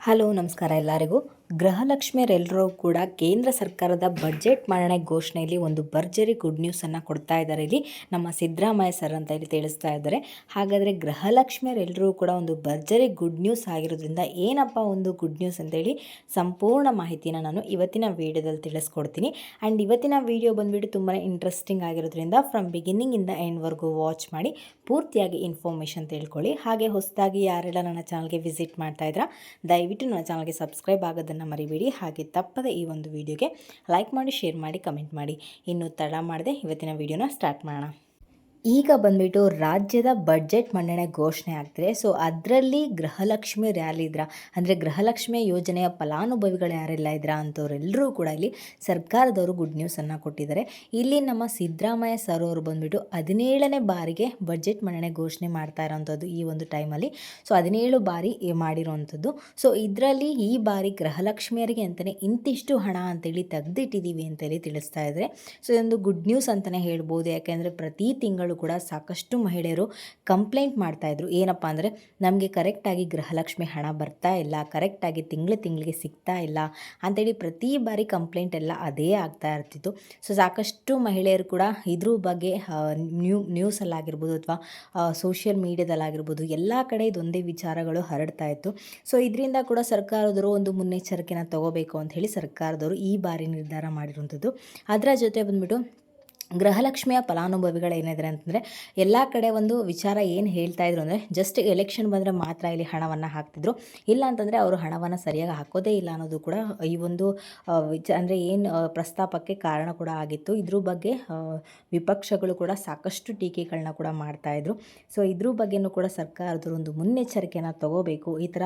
Hello ನಮಸ್ಕಾರ ಎಲ್ಲರಿಗೂ. ಗೃಹಲಕ್ಷ್ಮಿಯರೆಲ್ಲರೂ ಕೂಡ ಕೇಂದ್ರ ಸರ್ಕಾರದ ಬಡ್ಜೆಟ್ ಮಂಡನೆ ಘೋಷಣೆಯಲ್ಲಿ ಒಂದು ಭರ್ಜರಿ ಗುಡ್ ನ್ಯೂಸನ್ನು ಕೊಡ್ತಾ ಇದ್ದಾರೆ. ಇಲ್ಲಿ ನಮ್ಮ ಸಿದ್ದರಾಮಯ್ಯ ಸರ್ ಅಂತ ಇಲ್ಲಿ ತಿಳಿಸ್ತಾ ಇದ್ದಾರೆ. ಹಾಗಾದರೆ ಗೃಹಲಕ್ಷ್ಮಿಯರೆಲ್ಲರೂ ಕೂಡ ಒಂದು ಭರ್ಜರಿ ಗುಡ್ ನ್ಯೂಸ್ ಆಗಿರೋದ್ರಿಂದ ಏನಪ್ಪ ಒಂದು ಗುಡ್ ನ್ಯೂಸ್ ಅಂತೇಳಿ ಸಂಪೂರ್ಣ ಮಾಹಿತಿನ ನಾನು ಇವತ್ತಿನ ವೀಡಿಯೋದಲ್ಲಿ ತಿಳಿಸ್ಕೊಡ್ತೀನಿ. ಆ್ಯಂಡ್ ಇವತ್ತಿನ ವೀಡಿಯೋ ಬಂದುಬಿಟ್ಟು ತುಂಬಾ ಇಂಟ್ರೆಸ್ಟಿಂಗ್ ಆಗಿರೋದ್ರಿಂದ ಫ್ರಮ್ ಬಿಗಿನಿಂಗಿಂದ ಎಂಡ್ವರೆಗೂ ವಾಚ್ ಮಾಡಿ ಪೂರ್ತಿಯಾಗಿ ಇನ್ಫಾರ್ಮೇಷನ್ ತಿಳ್ಕೊಳ್ಳಿ. ಹಾಗೆ ಹೊಸದಾಗಿ ಯಾರೆಲ್ಲ ನನ್ನ ಚಾನಲ್ಗೆ ವಿಸಿಟ್ ಮಾಡ್ತಾ ಇದ್ದೀರಾ ದಯವಿಟ್ಟು ನನ್ನ ಚಾನಲ್ಗೆ ಸಬ್ಸ್ಕ್ರೈಬ್ ಆಗೋದನ್ನು ಮರಿಬೇಡಿ. ಹಾಗೆ ತಪ್ಪದೆ ಈ ಒಂದು ವಿಡಿಯೋಗೆ ಲೈಕ್ ಮಾಡಿ, ಶೇರ್ ಮಾಡಿ, ಕಮೆಂಟ್ ಮಾಡಿ. ಇನ್ನು ತಡ ಮಾಡದೆ ಇವತ್ತಿನ ವಿಡಿಯೋನ ಸ್ಟಾರ್ಟ್ ಮಾಡೋಣ. ಈಗ ಬಂದುಬಿಟ್ಟು ರಾಜ್ಯದ ಬಡ್ಜೆಟ್ ಮಂಡನೆ ಘೋಷಣೆ ಆಗ್ತಿದೆ. ಸೊ ಅದರಲ್ಲಿ ಗೃಹಲಕ್ಷ್ಮಿ ಯಾರಿದ್ರ ಅಂದರೆ ಗೃಹಲಕ್ಷ್ಮಿ ಯೋಜನೆಯ ಫಲಾನುಭವಿಗಳು ಯಾರೆಲ್ಲ ಇದ್ರ ಅಂಥವರೆಲ್ಲರೂ ಕೂಡ ಇಲ್ಲಿ ಸರ್ಕಾರದವರು ಗುಡ್ ನ್ಯೂಸನ್ನು ಕೊಟ್ಟಿದ್ದಾರೆ. ಇಲ್ಲಿ ನಮ್ಮ ಸಿದ್ದರಾಮಯ್ಯ ಸರ್ ಅವರು ಬಂದುಬಿಟ್ಟು 17ನೇ ಬಾರಿಗೆ ಬಡ್ಜೆಟ್ ಮಂಡನೆ ಘೋಷಣೆ ಮಾಡ್ತಾ ಇರೋವಂಥದ್ದು ಈ ಒಂದು ಟೈಮಲ್ಲಿ. ಸೊ 17 ಬಾರಿ ಮಾಡಿರೋವಂಥದ್ದು. ಸೊ ಇದರಲ್ಲಿ ಈ ಬಾರಿ ಗೃಹಲಕ್ಷ್ಮಿಯರಿಗೆ ಅಂತಲೇ ಇಂತಿಷ್ಟು ಹಣ ಅಂತೇಳಿ ತೆಗೆದಿಟ್ಟಿದ್ದೀವಿ ಅಂತೇಳಿ ತಿಳಿಸ್ತಾ ಇದ್ದಾರೆ. ಸೊ ಇದೊಂದು ಗುಡ್ ನ್ಯೂಸ್ ಅಂತಲೇ ಹೇಳ್ಬೋದು. ಯಾಕೆಂದರೆ ಪ್ರತಿ ತಿಂಗಳು ಕೂಡ ಸಾಕಷ್ಟು ಮಹಿಳೆಯರು ಕಂಪ್ಲೇಂಟ್ ಮಾಡ್ತಾಯಿದ್ರು. ಏನಪ್ಪ ಅಂದರೆ ನಮಗೆ ಕರೆಕ್ಟಾಗಿ ಗೃಹಲಕ್ಷ್ಮಿ ಹಣ ಬರ್ತಾ ಇಲ್ಲ, ಕರೆಕ್ಟಾಗಿ ತಿಂಗಳಿಗೆ ಸಿಗ್ತಾ ಇಲ್ಲ ಅಂತೇಳಿ ಪ್ರತಿ ಬಾರಿ ಕಂಪ್ಲೇಂಟ್ ಎಲ್ಲ ಅದೇ ಆಗ್ತಾ ಇರ್ತಿತ್ತು. ಸೊ ಸಾಕಷ್ಟು ಮಹಿಳೆಯರು ಕೂಡ ಇದ್ರ ಬಗ್ಗೆ ನ್ಯೂಸಲ್ಲಾಗಿರ್ಬೋದು ಅಥವಾ ಸೋಷಿಯಲ್ ಮೀಡಿಯಾದಲ್ಲಾಗಿರ್ಬೋದು ಎಲ್ಲ ಕಡೆ ಇದೊಂದೇ ವಿಚಾರಗಳು ಹರಡ್ತಾ ಇತ್ತು. ಸೊ ಇದರಿಂದ ಕೂಡ ಸರ್ಕಾರದವರು ಒಂದು ಮುನ್ನೆಚ್ಚರಿಕೆನ ತಗೋಬೇಕು ಅಂತ ಹೇಳಿ ಸರ್ಕಾರದವರು ಈ ಬಾರಿ ನಿರ್ಧಾರ ಮಾಡಿರುವಂಥದ್ದು. ಅದರ ಜೊತೆ ಬಂದ್ಬಿಟ್ಟು ಗೃಹಲಕ್ಷ್ಮಿಯ ಫಲಾನುಭವಿಗಳು ಏನಿದ್ದಾರೆ ಅಂತಂದರೆ ಎಲ್ಲ ಕಡೆ ಒಂದು ವಿಚಾರ ಏನು ಹೇಳ್ತಾ ಇದ್ರು ಅಂದರೆ ಜಸ್ಟ್ ಎಲೆಕ್ಷನ್ ಬಂದರೆ ಮಾತ್ರ ಇಲ್ಲಿ ಹಣವನ್ನು ಹಾಕ್ತಿದ್ರು, ಇಲ್ಲ ಅಂತಂದರೆ ಅವರು ಹಣವನ್ನು ಸರಿಯಾಗಿ ಹಾಕೋದೇ ಇಲ್ಲ ಅನ್ನೋದು ಕೂಡ ಈ ಒಂದು ಅಂದರೆ ಏನು ಪ್ರಸ್ತಾಪಕ್ಕೆ ಕಾರಣ ಕೂಡ ಆಗಿತ್ತು. ಇದ್ರ ಬಗ್ಗೆ ವಿಪಕ್ಷಗಳು ಕೂಡ ಸಾಕಷ್ಟು ಟೀಕೆಗಳನ್ನ ಕೂಡ ಮಾಡ್ತಾಯಿದ್ರು. ಸೊ ಇದ್ರ ಬಗ್ಗೆಯೂ ಕೂಡ ಸರ್ಕಾರದವರು ಒಂದು ಮುನ್ನೆಚ್ಚರಿಕೆಯನ್ನು ತಗೋಬೇಕು. ಈ ಥರ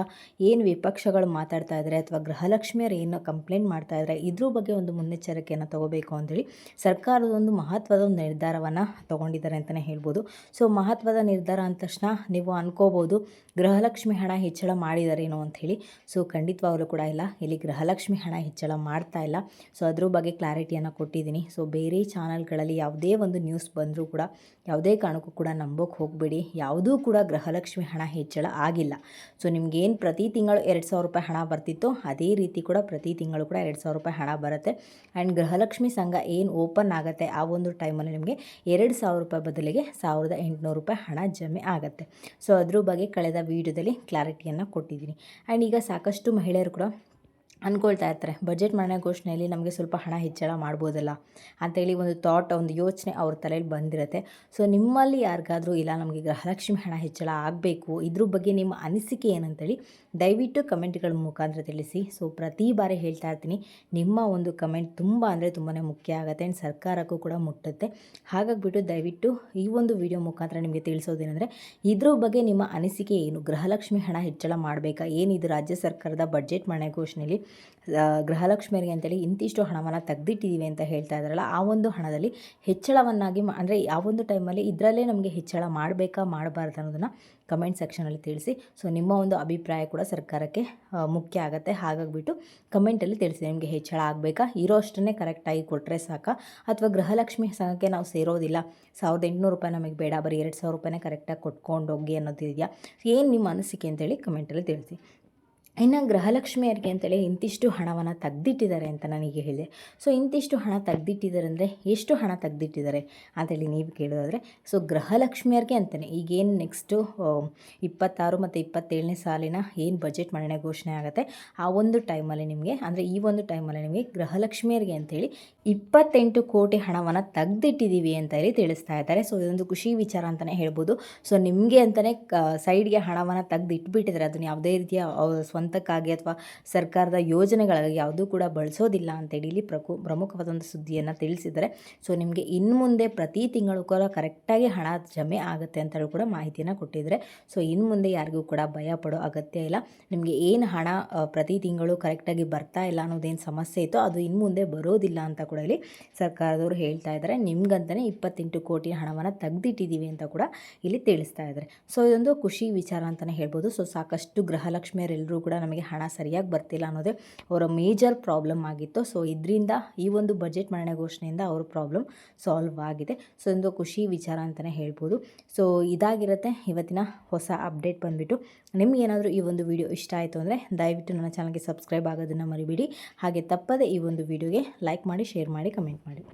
ಏನು ವಿಪಕ್ಷಗಳು ಮಾತಾಡ್ತಾ ಇದ್ದಾರೆ ಅಥವಾ ಗೃಹಲಕ್ಷ್ಮಿಯರು ಏನು ಕಂಪ್ಲೇಂಟ್ ಮಾಡ್ತಾ ಇದ್ದಾರೆ ಇದ್ರ ಬಗ್ಗೆ ಒಂದು ಮುನ್ನೆಚ್ಚರಿಕೆಯನ್ನು ತಗೋಬೇಕು ಅಂತೇಳಿ ಸರ್ಕಾರದ ಒಂದು ಮಹತ್ವದ ಒಂದು ನಿರ್ಧಾರವನ್ನು ತೊಗೊಂಡಿದ್ದಾರೆ ಅಂತಲೇ ಹೇಳ್ಬೋದು. ಸೊ ಮಹತ್ವದ ನಿರ್ಧಾರ ಅಂದ ತಕ್ಷಣ ನೀವು ಅನ್ಕೋಬೋದು ಗೃಹಲಕ್ಷ್ಮಿ ಹಣ ಹೆಚ್ಚಳ ಮಾಡಿದಾರೇನೋ ಅಂಥೇಳಿ. ಸೊ ಖಂಡಿತವಾಗಲೂ ಕೂಡ ಇಲ್ಲ, ಇಲ್ಲಿ ಗೃಹಲಕ್ಷ್ಮಿ ಹಣ ಹೆಚ್ಚಳ ಮಾಡ್ತಾ ಇಲ್ಲ. ಸೊ ಅದ್ರ ಬಗ್ಗೆ ಕ್ಲಾರಿಟಿಯನ್ನು ಕೊಟ್ಟಿದ್ದೀನಿ. ಸೊ ಬೇರೆ ಚಾನಲ್ಗಳಲ್ಲಿ ಯಾವುದೇ ಒಂದು ನ್ಯೂಸ್ ಬಂದರೂ ಕೂಡ ಯಾವುದೇ ಕಾರಣಕ್ಕೂ ಕೂಡ ನಂಬೋಕೆ ಹೋಗಬೇಡಿ. ಯಾವುದೂ ಕೂಡ ಗೃಹಲಕ್ಷ್ಮಿ ಹಣ ಹೆಚ್ಚಳ ಆಗಿಲ್ಲ. ಸೊ ನಿಮ್ಗೇನು ಪ್ರತಿ ತಿಂಗಳು 2,000 ರೂಪಾಯಿ ಹಣ ಬರ್ತಿತ್ತು ಅದೇ ರೀತಿ ಕೂಡ ಪ್ರತಿ ತಿಂಗಳು ಕೂಡ 2,000 ರೂಪಾಯಿ ಹಣ ಬರುತ್ತೆ. ಆ್ಯಂಡ್ ಗೃಹಲಕ್ಷ್ಮಿ ಸಂಘ ಏನು ಓಪನ್ ಆಗುತ್ತೆ ಆ ಒಂದು ಟೈಮಲ್ಲಿ ನಿಮಗೆ 2,000 ರೂಪಾಯಿ ಬದಲಿಗೆ 1,800 ರೂಪಾಯಿ ಹಣ ಜಮೆ ಆಗುತ್ತೆ. ಸೊ ಅದ್ರ ಬಗ್ಗೆ ಕಳೆದ ವಿಡಿಯೋದಲ್ಲಿ ಕ್ಲಾರಿಟಿಯನ್ನು ಕೊಟ್ಟಿದ್ದೀನಿ. ಆ್ಯಂಡ್ ಈಗ ಸಾಕಷ್ಟು ಮಹಿಳೆಯರು ಕೂಡ ಅಂದ್ಕೊಳ್ತಾ ಇರ್ತಾರೆ ಬಜೆಟ್ ಮಂಡನೆ ಘೋಷಣೆಯಲ್ಲಿ ನಮಗೆ ಸ್ವಲ್ಪ ಹಣ ಹೆಚ್ಚಳ ಮಾಡ್ಬೋದಲ್ಲ ಅಂತೇಳಿ ಒಂದು ಥಾಟ್, ಒಂದು ಯೋಚನೆ ಅವ್ರ ತಲೆಯಲ್ಲಿ ಬಂದಿರುತ್ತೆ. ಸೊ ನಿಮ್ಮಲ್ಲಿ ಯಾರಿಗಾದರೂ ಇಲ್ಲ ನಮಗೆ ಗೃಹಲಕ್ಷ್ಮಿ ಹಣ ಹೆಚ್ಚಳ ಆಗಬೇಕು, ಇದ್ರ ಬಗ್ಗೆ ನಿಮ್ಮ ಅನಿಸಿಕೆ ಏನಂತೇಳಿ ದಯವಿಟ್ಟು ಕಮೆಂಟ್ಗಳ ಮುಖಾಂತರ ತಿಳಿಸಿ. ಸೊ ಪ್ರತಿ ಬಾರಿ ಹೇಳ್ತಾ ಇರ್ತೀನಿ, ನಿಮ್ಮ ಒಂದು ಕಮೆಂಟ್ ತುಂಬ ಅಂದರೆ ತುಂಬಾ ಮುಖ್ಯ ಆಗುತ್ತೆ ಆ್ಯಂಡ್ ಸರ್ಕಾರಕ್ಕೂ ಕೂಡ ಮುಟ್ಟುತ್ತೆ. ಹಾಗಾಗಿಬಿಟ್ಟು ದಯವಿಟ್ಟು ಈ ಒಂದು ವಿಡಿಯೋ ಮುಖಾಂತರ ನಿಮಗೆ ತಿಳಿಸೋದೇನೆಂದರೆ ಇದ್ರ ಬಗ್ಗೆ ನಿಮ್ಮ ಅನಿಸಿಕೆ ಏನು, ಗೃಹಲಕ್ಷ್ಮಿ ಹಣ ಹೆಚ್ಚಳ ಮಾಡಬೇಕಾ, ಏನಿದು ರಾಜ್ಯ ಸರ್ಕಾರದ ಬಡ್ಜೆಟ್ ಮಂಡನೆ ಘೋಷಣೆಯಲ್ಲಿ ಗೃಹಲಕ್ಷ್ಮಿಯರಿಗೆ ಅಂತೇಳಿ ಇಂತಿಷ್ಟು ಹಣವನ್ನು ತೆಗೆದಿಟ್ಟಿದ್ದೀವಿ ಅಂತ ಹೇಳ್ತಾ ಇದ್ದಾರಲ್ಲ ಆ ಒಂದು ಹಣದಲ್ಲಿ ಹೆಚ್ಚಳವನ್ನಾಗಿ ಅಂದರೆ ಯಾವೊಂದು ಟೈಮಲ್ಲಿ ಇದರಲ್ಲೇ ನಮಗೆ ಹೆಚ್ಚಳ ಮಾಡಬೇಕಾ ಮಾಡಬಾರ್ದು ಅನ್ನೋದನ್ನು ಕಮೆಂಟ್ ಸೆಕ್ಷನಲ್ಲಿ ತಿಳಿಸಿ. ಸೊ ನಿಮ್ಮ ಒಂದು ಅಭಿಪ್ರಾಯ ಕೂಡ ಸರ್ಕಾರಕ್ಕೆ ಮುಖ್ಯ ಆಗುತ್ತೆ. ಹಾಗಾಗಿಬಿಟ್ಟು ಕಮೆಂಟಲ್ಲಿ ತಿಳಿಸಿ ನಿಮಗೆ ಹೆಚ್ಚಳ ಆಗಬೇಕಾ, ಇರೋ ಅಷ್ಟನ್ನೇ ಕರೆಕ್ಟಾಗಿ ಕೊಟ್ಟರೆ ಸಾಕಾ, ಅಥವಾ ಗೃಹಲಕ್ಷ್ಮಿ ಸಂಘಕ್ಕೆ ನಾವು ಸೇರೋದಿಲ್ಲ 1,800 ರೂಪಾಯಿ ನಮಗೆ ಬೇಡ ಬರೀ 2,000 ರೂಪಾಯಿನೇ ಕರೆಕ್ಟಾಗಿ ಕೊಟ್ಕೊಂಡು ಹೋಗಿ ಅನ್ನೋದಿದೆಯಾ, ಏನು ನಿಮ್ಮ ಅನಿಸಿಕೆ ಅಂತೇಳಿ ಕಮೆಂಟಲ್ಲಿ ತಿಳಿಸಿ. ಇನ್ನು ಗೃಹಲಕ್ಷ್ಮಿಯರಿಗೆ ಅಂತೇಳಿ ಇಂತಿಷ್ಟು ಹಣವನ್ನು ತೆಗೆದಿಟ್ಟಿದ್ದಾರೆ ಅಂತ ನನಗೆ ಹೇಳಿದೆ. ಸೊ ಇಂತಿಷ್ಟು ಹಣ ತೆಗೆದಿಟ್ಟಿದ್ದಾರೆ ಅಂದರೆ ಎಷ್ಟು ಹಣ ತೆಗೆದಿಟ್ಟಿದ್ದಾರೆ ಅಂತೇಳಿ ನೀವು ಕೇಳೋದಾದರೆ, ಸೊ ಗೃಹಲಕ್ಷ್ಮಿಯರಿಗೆ ಅಂತಲೇ ಈಗೇನು ನೆಕ್ಸ್ಟು 26 ಮತ್ತು 27ನೇ ಸಾಲಿನ ಏನು ಬಜೆಟ್ ಮಂಡನೆ ಘೋಷಣೆ ಆಗುತ್ತೆ ಆ ಒಂದು ಟೈಮಲ್ಲಿ ನಿಮಗೆ ಅಂದರೆ ಈ ಒಂದು ಟೈಮಲ್ಲಿ ನಿಮಗೆ ಗೃಹಲಕ್ಷ್ಮಿಯರಿಗೆ ಅಂತೇಳಿ 28 ಕೋಟಿ ಹಣವನ್ನು ತೆಗೆದಿಟ್ಟಿದ್ದೀವಿ ಅಂತ ಹೇಳಿ ತಿಳಿಸ್ತಾ ಇದ್ದಾರೆ. ಸೊ ಇದೊಂದು ಖುಷಿ ವಿಚಾರ ಅಂತಲೇ ಹೇಳ್ಬೋದು. ಸೊ ನಿಮಗೆ ಅಂತಲೇ ಸೈಡ್ಗೆ ಹಣವನ್ನು ತೆಗೆದಿಟ್ಬಿಟ್ಟಿದ್ದಾರೆ, ಅದನ್ನು ಯಾವುದೇ ರೀತಿಯ ಸ್ವಂತಕ್ಕಾಗಿ ಅಥವಾ ಸರ್ಕಾರದ ಯೋಜನೆಗಳಾಗಿ ಯಾವುದೂ ಕೂಡ ಬಳಸೋದಿಲ್ಲ ಅಂತೇಳಿ ಇಲ್ಲಿ ಪ್ರಮುಖವಾದ ಒಂದು ಸುದ್ದಿಯನ್ನು ತಿಳಿಸಿದ್ದಾರೆ. ಸೊ ನಿಮಗೆ ಇನ್ನು ಮುಂದೆ ಪ್ರತಿ ತಿಂಗಳು ಕೂಡ ಕರೆಕ್ಟಾಗಿ ಹಣ ಜಮೆ ಆಗುತ್ತೆ ಅಂತೇಳಿ ಕೂಡ ಮಾಹಿತಿಯನ್ನು ಕೊಟ್ಟಿದ್ದಾರೆ. ಸೊ ಇನ್ನು ಮುಂದೆ ಯಾರಿಗೂ ಕೂಡ ಭಯ ಪಡೋ ಅಗತ್ಯ ಇಲ್ಲ. ನಿಮಗೆ ಏನು ಹಣ ಪ್ರತಿ ತಿಂಗಳು ಕರೆಕ್ಟಾಗಿ ಬರ್ತಾ ಇಲ್ಲ ಅನ್ನೋದೇನು ಸಮಸ್ಯೆ ಇತ್ತು ಅದು ಇನ್ನು ಮುಂದೆ ಬರೋದಿಲ್ಲ ಅಂತ ಕೂಡ ಇಲ್ಲಿ ಸರ್ಕಾರದವರು ಹೇಳ್ತಾ ಇದ್ದಾರೆ. ನಿಮ್ಗಂತಲೇ 28 ಕೋಟಿ ಹಣವನ್ನು ತೆಗೆದಿಟ್ಟಿದ್ದೀವಿ ಅಂತ ಕೂಡ ಇಲ್ಲಿ ತಿಳಿಸ್ತಾ ಇದ್ದಾರೆ. ಸೊ ಇದೊಂದು ಖುಷಿ ವಿಚಾರ ಅಂತಲೇ ಹೇಳ್ಬೋದು. ಸೊ ಸಾಕಷ್ಟು ಗೃಹಲಕ್ಷ್ಮಿಯರೆಲ್ಲರೂ ಕೂಡ ಕೂಡ ನಮಗೆ ಹಣ ಸರಿಯಾಗಿ ಬರ್ತಿಲ್ಲ ಅನ್ನೋದೇ ಅವರ ಮೇಜರ್ ಪ್ರಾಬ್ಲಮ್ ಆಗಿತ್ತು. ಸೊ ಇದರಿಂದ ಈ ಒಂದು ಬಜೆಟ್ ಮಂಡನೆ ಘೋಷಣೆಯಿಂದ ಅವ್ರ ಪ್ರಾಬ್ಲಮ್ ಸಾಲ್ವ್ ಆಗಿದೆ. ಸೊ ಒಂದು ಖುಷಿ ವಿಚಾರ ಅಂತಲೇ ಹೇಳ್ಬೋದು. ಸೊ ಇದಾಗಿರುತ್ತೆ ಇವತ್ತಿನ ಹೊಸ ಅಪ್ಡೇಟ್ ಬಂದುಬಿಟ್ಟು. ನಿಮಗೇನಾದರೂ ಈ ಒಂದು ವಿಡಿಯೋ ಇಷ್ಟ ಆಯಿತು ಅಂದರೆ ದಯವಿಟ್ಟು ನನ್ನ ಚಾನಲ್ಗೆ ಸಬ್ಸ್ಕ್ರೈಬ್ ಆಗೋದನ್ನು ಮರಿಬೇಡಿ. ಹಾಗೆ ತಪ್ಪದೆ ಈ ಒಂದು ವಿಡಿಯೋಗೆ ಲೈಕ್ ಮಾಡಿ, ಶೇರ್ ಮಾಡಿ, ಕಮೆಂಟ್ ಮಾಡಿ.